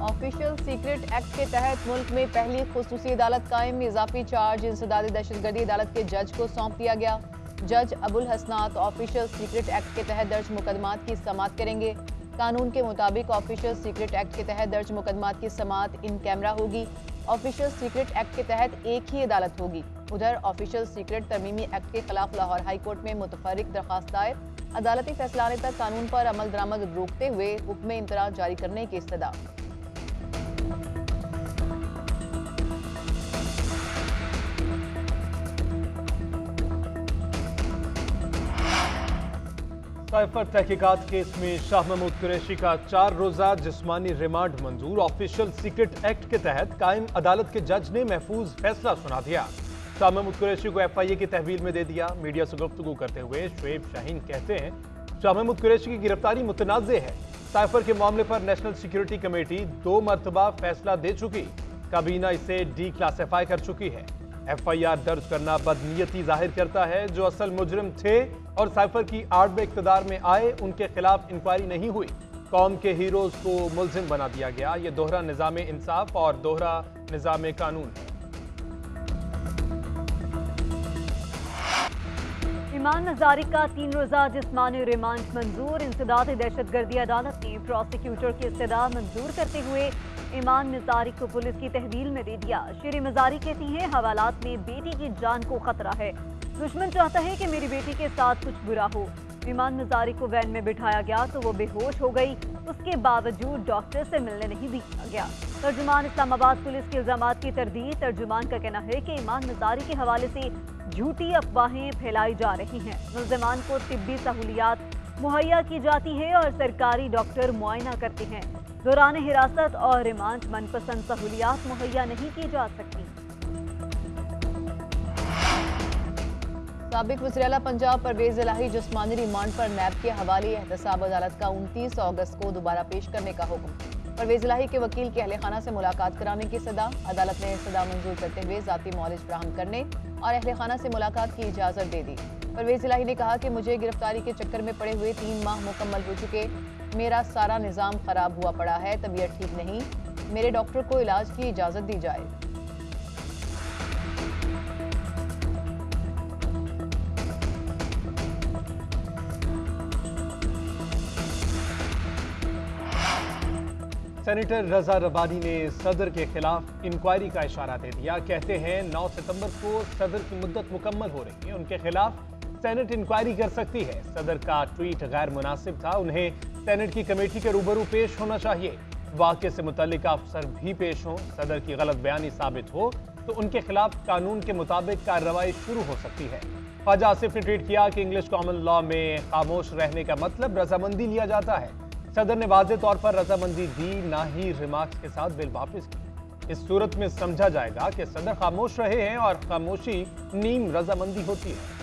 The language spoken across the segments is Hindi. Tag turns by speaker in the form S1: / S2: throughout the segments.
S1: ऑफिशियल सीक्रेट एक्ट के तहत मुल्क में पहली खुसूसी अदालत कायम। इजाफी चार्ज इंसदादी दहशतगर्दी अदालत के जज को सौंप दिया गया। जज अबुल हसनात ऑफिशियल सीक्रेट एक्ट के तहत दर्ज मुकदमात की समाअत करेंगे। कानून के मुताबिक ऑफिशियल सीक्रेट एक्ट के तहत दर्ज मुकदमात की समाअत इन कैमरा होगी। ऑफिशियल सीक्रेट एक्ट के तहत एक ही अदालत होगी। उधर ऑफिशियल सीक्रेट तरमीमी एक्ट के खिलाफ लाहौर हाई कोर्ट में मुतफर्रिक दरख्वास्त दायर। अदालती फैसला आने तक कानून पर अमल दरामद रोकते हुए हुक्म इम्तनाअ जारी करने की इस्तदा।
S2: साइफर तहकीकात केस में शाह महमूद कुरैशी का 4 रोजा जिस्मानी रिमांड मंजूर। ऑफिशियल सीक्रेट एक्ट के तहत कायम अदालत के जज ने महफूज फैसला सुना दिया। शाह महमूद कुरैशी को FIA की तहवील में दे दिया। मीडिया से गुफ्तगू करते हुए शुएब शाहीन कहते हैं, शाह महमूद कुरैशी की गिरफ्तारी मुतनाज़े है। साइफर के मामले पर नेशनल सिक्योरिटी कमेटी 2 मरतबा फैसला दे चुकी। काबीना इसे डिक्लासिफाई कर चुकी है। FIR दर्ज करना बदनीयती जाहिर करता है। जो असल मुजरिम थे और साइफर की आड़ में इक़्तिदार में आए, उनके खिलाफ इंक्वायरी नहीं हुई। कौम के हीरोज को मुल्जिम बना दिया गया। ये दोहरा निज़ाम इंसाफ और दोहरा निज़ाम कानून है।
S3: ईमान नजारी का 3 रोजा जिस्मानी रिमांड मंजूर। इंसदादी दहशतगर्दी अदालत ने प्रोसिक्यूटर की इस्तदा मंजूर करते हुए ईमान नजारी को पुलिस की तहवील में दे दिया। शेरी मजारी कहती हैं, हवालात में बेटी की जान को खतरा है। दुश्मन चाहता है कि मेरी बेटी के साथ कुछ बुरा हो। ईमान नजारी को वैन में बिठाया गया तो वो बेहोश हो गई। उसके बावजूद डॉक्टर से मिलने नहीं दिया गया। तर्जुमान इस्लामाबाद पुलिस के इल्जामात की तरदीद। तर्जुमान का कहना है कि ईमान नजारी के हवाले से झूठी अफवाहें फैलाई जा रही हैं। मुल्ज़िमान को तिब्बी सहूलियात मुहैया की जाती है और सरकारी डॉक्टर मुआयना करते हैं। दौरान हिरासत और रिमांड मनपसंद सहूलियात मुहैया नहीं की जा सकती।
S1: साबिक वज़ीर-ए-आला पंजाब परवेज इलाही जिस्मानी रिमांड पर नैब के हवाले एहतसाब अदालत का 29 अगस्त को दोबारा पेश करने का हुक्म। परवेज इलाही के वकील के अहले खाना से मुलाकात कराने की सदा। अदालत ने सदा मंजूर करते हुए ज़ाती मौलिज फराहम करने और अहले खाना से मुलाकात की इजाज़त दे दी। परवेज इलाही ने कहा कि मुझे गिरफ्तारी के चक्कर में पड़े हुए 3 माह मुकम्मल हो चुके। मेरा सारा निज़ाम ख़राब हुआ पड़ा है। तबीयत ठीक नहीं। मेरे डॉक्टर को इलाज की इजाज़त दी जाए।
S2: सेनेटर रजा रबानी ने सदर के खिलाफ इंक्वायरी का इशारा दे दिया। कहते हैं 9 सितंबर को सदर की मुद्दत मुकम्मल हो रही है। उनके खिलाफ सेनेट इंक्वायरी कर सकती है। सदर का ट्वीट गैर मुनासिब था। उन्हें सेनेट की कमेटी के रूबरू पेश होना चाहिए। वाक़े से मुतल्लिक अफसर भी पेश हों। सदर की गलत बयानी साबित हो तो उनके खिलाफ कानून के मुताबिक कार्रवाई शुरू हो सकती है। ख्वाजा आसिफ ने ट्वीट किया कि इंग्लिश कॉमन लॉ में खामोश रहने का मतलब रजामंदी लिया जाता है। सदर ने वाज़े तौर पर रजामंदी दी, ना ही रिमार्क्स के साथ बिल वापस की। इस सूरत में समझा जाएगा कि सदर खामोश रहे हैं और खामोशी नीम रजामंदी होती है।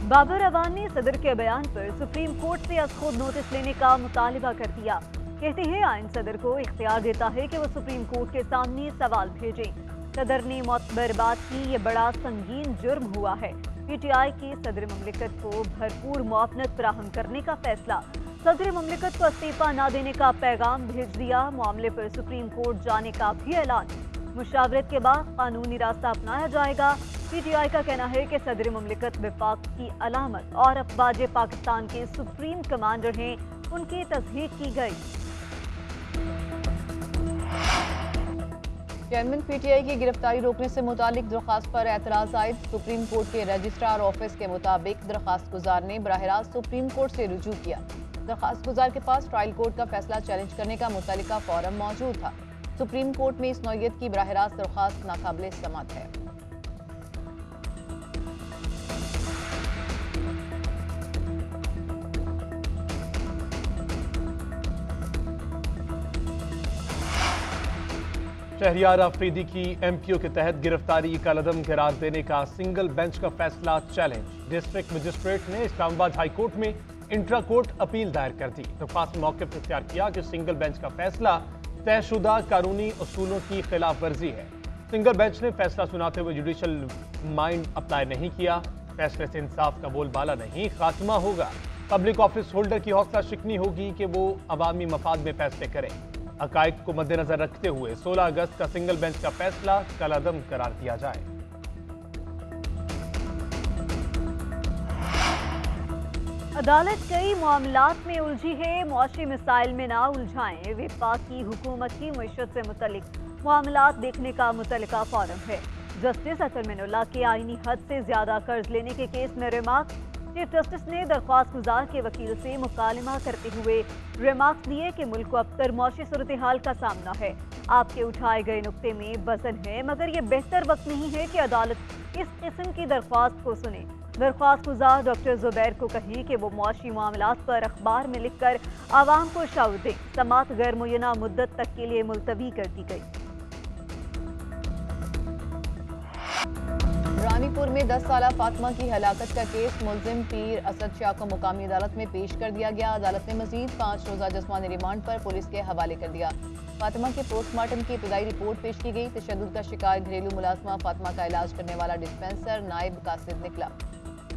S3: बाबर अवान ने सदर के बयान पर सुप्रीम कोर्ट से अज खुद नोटिस लेने का मुतालिबा कर दिया। कहते हैं, आइन सदर को इख्तियार देता है कि वो सुप्रीम कोर्ट के सामने सवाल भेजें। सदर ने मुतबर बात की, ये बड़ा संगीन जुर्म हुआ है। PTI की सदर ममलिकत को भरपूर मुआवनत फराहम करने का फैसला। सदर ममलिकत को इस्तीफा न देने का पैगाम भेज दिया। मामले पर सुप्रीम कोर्ट जाने का भी ऐलान। मुशावरत के बाद कानूनी रास्ता अपनाया जाएगा। PTI का कहना है कि सदर ममलिकत विफाक की अलामत और अफवाज पाकिस्तान के सुप्रीम कमांडर हैं, उनकी तस्दीक की गई।
S1: चेयरमैन PTI की गिरफ्तारी रोकने से मुतालिक दरख्वास्त पर एतराज़ आयद। सुप्रीम कोर्ट के रजिस्ट्रार ऑफिस के मुताबिक दरख्वास्त गुजार ने बराह रास्त सुप्रीम कोर्ट से रुजू किया। दरख्वास्त गुजार के पास ट्रायल कोर्ट का फैसला चैलेंज करने का मुतल्लिका फॉरम मौजूद था। सुप्रीम कोर्ट में इस नौयत की बराह रास्त दरख्वास्त नाकाबिल समात है।
S2: शहरियार अफरीदी की MPO के तहत गिरफ्तारी कलअदम करार देने का सिंगल बेंच का फैसला चैलेंज। डिस्ट्रिक्ट मजिस्ट्रेट ने इस्लामाबाद हाई कोर्ट में इंट्रा कोर्ट अपील दायर कर दी। दरख्वास्त मौक़िफ़ इख्तियार किया कि सिंगल बेंच का फैसला तयशुदा कानूनी उसूलों की खिलाफ वर्जी है। सिंगल बेंच ने फैसला सुनाते हुए जुडिशल माइंड अप्लाई नहीं किया। फैसले से इंसाफ का बोलबाला नहीं, खात्मा होगा। पब्लिक ऑफिस होल्डर की हौसला शिकनी होगी कि वो अवामी मफाद में फैसले करें। हकायक को मद्देनजर रखते हुए 16 अगस्त का सिंगल बेंच का फैसला कलअदम करार दिया जाए।
S3: अदालत कई मामलात में उलझी है, मुआशी मिसाइल में ना उलझाएं। वफाकी हुकूमत की मईशत से मुतल्लिक मामलात देखने का मुतल्लिका फोरम है। जस्टिस अतर मिनुल्लाह के आईनी हद से ज्यादा कर्ज लेने के केस में रिमार्क। चीफ जस्टिस ने दरख्वास्त गुजार के वकील से मुकालमा करते हुए रिमार्क्स दिए कि मुल्क को अब मुआशी सूरत हाल का सामना है। आपके उठाए गए नुक्ते में वजन है, मगर यह बेहतर वक्त नहीं है कि अदालत इस किस्म की दरख्वास्त को सुने। दरख्वास्त गुजार डॉक्टर जुबैर को कही कि वो मुआशी मामलात पर अखबार में लिखकर आवाम को शऊर दें। समात गैर मुय्यना मुद्दत तक के लिए मुलतवी कर दी गई।
S1: रानीपुर में 10 साला फातिमा की हलाकत का केस मुलजिम पीर असद शाह को मुकामी अदालत में पेश कर दिया गया। अदालत ने मजीद 5 रोजा जिस्मानी रिमांड पर पुलिस के हवाले कर दिया। फातिमा के पोस्टमार्टम की इब्तदाई रिपोर्ट पेश की गई। तशद्दुद का शिकार घरेलू मुलाजमा फातिमा का इलाज करने वाला डिस्पेंसर नायब कासिद निकला।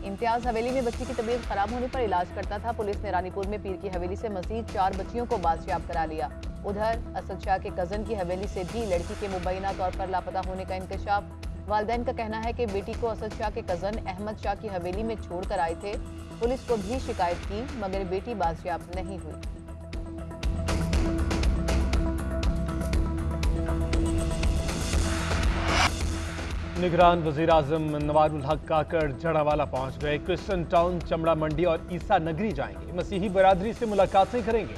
S1: इम्तियाज हवेली में बच्ची की तबीयत खराब होने पर इलाज करता था। पुलिस ने रानीपुर में पीर की हवेली से मजीद 4 बच्चियों को बाजियाब करा लिया। उधर असद शाह के कजन की हवेली से भी लड़की के मुबैना तौर पर लापता होने का इंकशाफ। वालिदैन का कहना है कि बेटी को असद शाह के कजन अहमद शाह की हवेली में छोड़कर आए थे। पुलिस को भी शिकायत की, मगर बेटी बाजियाब नहीं हुई।
S2: निगरान वजीर आजम नवारुल हक काकड़ जड़ावाला पहुंच गए। क्रिस्टन टाउन, चमड़ा मंडी और ईसा नगरी जाएंगे। मसीही बरादरी से मुलाकातें करेंगे।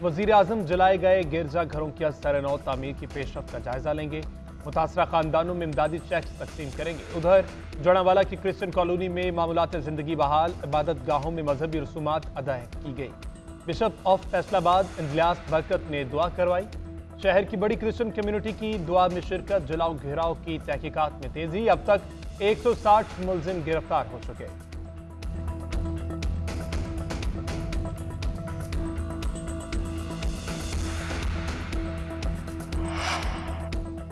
S2: वजीर आजम जलाए गए गिरजा घरों की असर नौ तामीर की पेशरफ्त का जायजा लेंगे। मुतासरा खानदानों में इमदादी चेक्स तकसीम करेंगे। उधर जड़ावाला की क्रिश्चियन कॉलोनी में मामूलात जिंदगी बहाल। इबादत गाहों में मजहबी रसूमात अदा की गई। बिशप ऑफ फैसलाबाद इलियास बरकत ने दुआ करवाई। शहर की बड़ी क्रिश्चियन कम्युनिटी की दुआ में शिरकत। जलाओ घेराव की तहकीकात में तेजी। अब तक 160 मुलजिम गिरफ्तार हो चुके।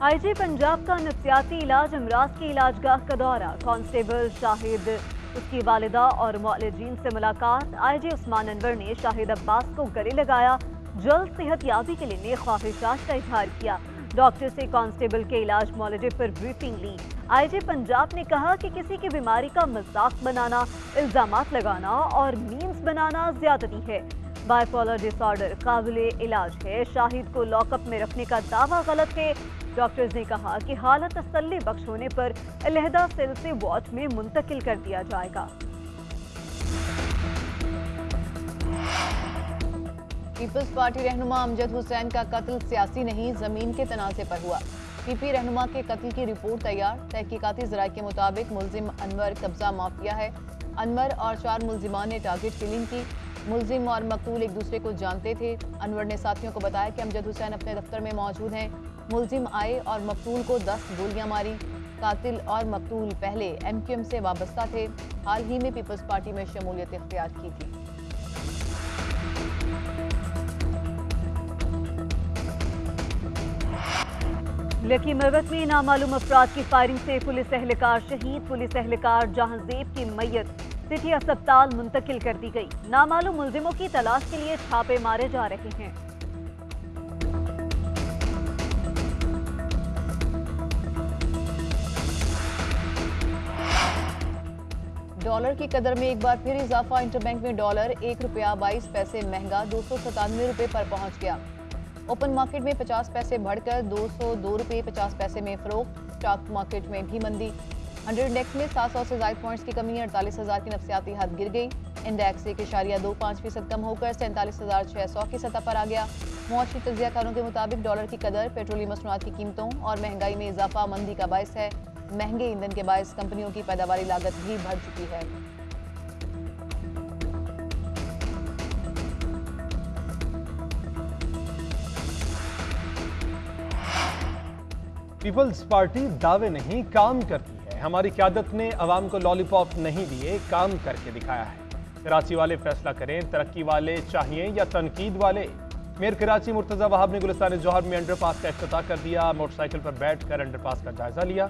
S3: आईजी पंजाब का नफ्सियाती इलाज अमराज की इलाजगाह का दौरा। कांस्टेबल शाहिद, उसकी वालिदा और मौलजीन से मुलाकात। आईजी उस्मान अनवर ने शाहिद अब्बास को गले लगाया। जल्द सेहतयाबी के लिए नेक ख्वाहिशात का इजहार किया। डॉक्टर से कांस्टेबल के इलाज मुआलजे पर ब्रीफिंग ली। आईजी पंजाब ने कहा कि किसी की बीमारी का मजाक बनाना, इल्जामात लगाना और मीम्स बनाना ज्यादती है। बाइपोलर डिसऑर्डर काबिले इलाज है। शाहिद को लॉकअप में रखने का दावा गलत है। डॉक्टर्स ने कहा कि हालत तसल्ली बख्श होने पर अलहदा सेल से वार्ड में मुंतकिल कर दिया जाएगा।
S1: पीपल्स पार्टी रहनुमा अमजद हुसैन का कत्ल सियासी नहीं, जमीन के तनाज़े पर हुआ। पीपी रहनुमा के कत्ल की रिपोर्ट तैयार। तहकीकाती ज़राए के मुताबिक मुलजिम अनवर कब्जा माफिया है। अनवर और 4 मुलजिमान ने टारगेट किलिंग की। मुलजिम और मकतूल एक दूसरे को जानते थे। अनवर ने साथियों को बताया कि अमजद हुसैन अपने दफ्तर में मौजूद हैं। मुलजिम आए और मकतूल को 10 गोलियां मारी। कातिल और मकतूल पहले MQM से वाबस्ता थे। हाल ही में पीपल्स पार्टी में शमूलियत इख्तियार की थी।
S3: लकी मरवत में नामालूम अफराद की फायरिंग से पुलिस एहलकार शहीद। पुलिस एहलकार जहांजेब की मैयत सिटी अस्पताल मुंतकिल कर दी गई। नामालूम मुलजिमों की तलाश के लिए छापे मारे जा रहे हैं।
S1: डॉलर की कदर में एक बार फिर इजाफा। इंटरबैंक में डॉलर 1 रुपया 22 पैसे महंगा 297 रुपये पर पहुंच गया। ओपन मार्केट में 50 पैसे बढ़कर 202 रुपये 50 पैसे में फरोख्त। स्टॉक मार्केट में भी मंदी। 100 इंडेक्स में 700 से ज्यादा पॉइंट्स की कमी। 48,000 की नफसियाती हद गिर गई। इंडेक्स 1.25% कम होकर 47,600 की सतह पर आ गया। मुआशी तज्जियाकारों के मुताबिक डॉलर की कदर पेट्रोलियम मसनूआत की कीमतों और महंगाई में इजाफा मंदी का बायस है। महंगे ईंधन के बायस कंपनियों की पैदावारी लागत भी बढ़ चुकी है।
S2: पीपल्स पार्टी दावे नहीं काम करती है। हमारी क़यादत ने अवाम को लॉलीपॉप नहीं दिए, काम करके दिखाया है। कराची वाले फैसला करें, तरक्की वाले चाहिए या तनकीद वाले। मेयर कराची मुर्तजा वहाब ने गुलिस्तान जौहर में अंडरपास का इफ्तिताह कर दिया। मोटरसाइकिल पर बैठकर अंडरपास का जायजा लिया।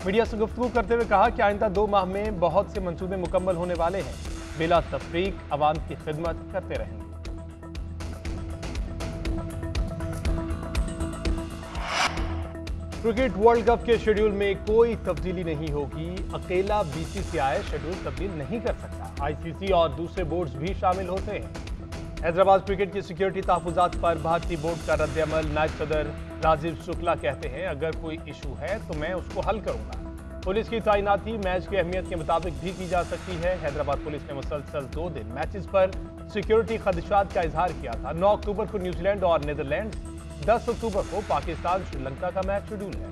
S2: मीडिया से गुफ्तगू करते हुए कहा कि आइंदा 2 माह में बहुत से मंसूबे मुकम्मल होने वाले हैं। बिला तफरीक अवाम की खिदमत करते रहेंगे। क्रिकेट वर्ल्ड कप के शेड्यूल में कोई तब्दीली नहीं होगी। अकेला बीसीसीआई शेड्यूल तब्दील नहीं कर सकता। आईसीसी और दूसरे बोर्ड्स भी शामिल होते हैं। हैदराबाद क्रिकेट की सिक्योरिटी तहफुजात पर भारतीय बोर्ड का रद्दअमल। नायब सदर राजीव शुक्ला कहते हैं, अगर कोई इशू है तो मैं उसको हल करूंगा। पुलिस की तैनाती मैच की अहमियत के मुताबिक भी की जा सकती है। हैदराबाद पुलिस ने मुसलसल 2 दिन मैचेस पर सिक्योरिटी खदशात का इजहार किया था। 9 अक्टूबर को न्यूजीलैंड और नीदरलैंड, 10 अक्टूबर को पाकिस्तान श्रीलंका का मैच शेड्यूल है।